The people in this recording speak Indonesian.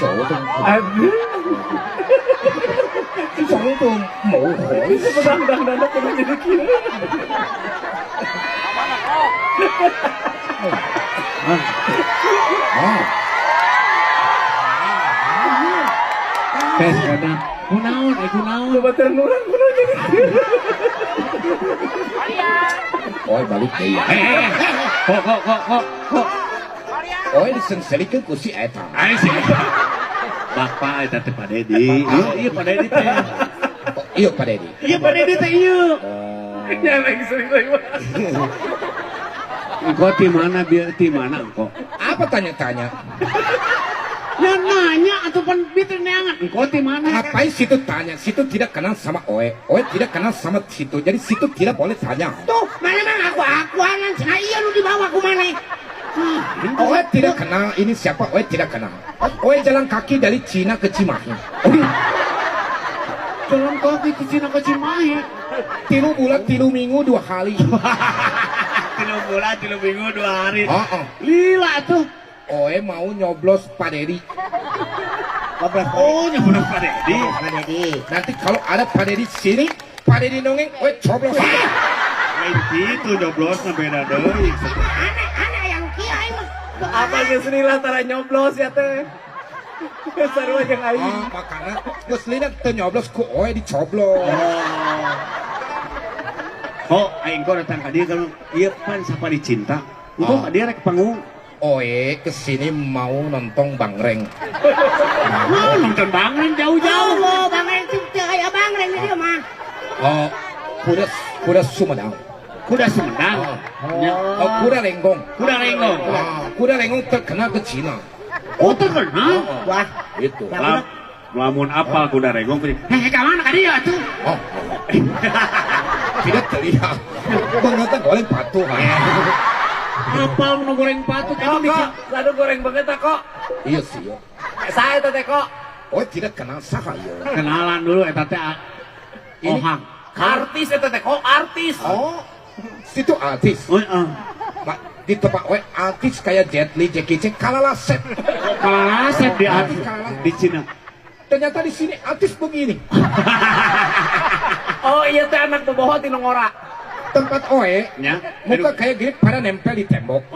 手都手都冇海。Pedang kudu jadi kieu. Tes kadang kunaon kunaon Bater nurang kudu jadi kieu. Oi balik deui. Kok Oi disenselikeun ku si eta. Ai sih Bapak eta teh Pak Dedi iya Pak Dedi teh Oh, iya Pak Dedi. iya Pak Dedi teh iya Ya lagi sering lewat. engkau di mana biar di mana engkau Apa tanya-tanya? ya nanya atau pan bitu neangan engkau di mana Ngapain situ tanya? Situ tidak kenal sama Oe. Oe tidak kenal sama situ. Jadi situ tidak boleh tanya. Tuh, mana mang aku anan cenah iya lu dibawa ku mana? Oe tidak kenal ini siapa? Oe tidak kenal. Oe jalan kaki dari Cina ke Cimahi. jalan kaki ke Cina ke Cimahi 3 bulan 3 minggu 2 hari. 3 bulan 3 minggu 2 hari Oh, lila tuh Oe mau nyoblos Pak Dedi. oh nyebut Pak Dedi Nanti kalau ada Pak Dedi sini, Pak Dedi nongeng, Oe coblos. lain gitu nyoblosna beda deui Anak yang kia emang. Apa geus lila tara nyoblos ya teh. Sarua jeung aing. Oh, makanya geus lina teu nyoblos ku Oe dicoblos. oh aing kok datang ka dieu kan ieu pan sapa dicinta engkau ka dieu rek panggung Oe kesini mau nonton Bangreng. nonton bangun jauh-jauh Jauh bang itu kayak bang reng dia mah. Oh, kuda Sumedang. kuda Sumedang Oh, kuda Renggong. kuda renggong Kuda Renggong terkenal ke Cina. oh terkenal Wah, Itu. lamun apa kuda renggong ka mana ka dieu atuh Oh, tidak terlihat. Ternyata goreng patuh. apa nu goreng patut Kok, kok, sadu goreng banget tak kok. Iya sih. Ya. Saya teh kok. Oe tidak kenal saha ya. kenalan dulu eta teh Ini- ohang Artis eta teh kok artis. Oh, situ artis. oh Mak, di tempat Oe artis kayak Jet Li, Jackie Chan, kalah set. kalah asep di di Cina Ternyata di sini artis begini. Oh iya teh anak boboho ti nu ngora. Tempat Oe, nya muka kayak gini pada nempel di tembok.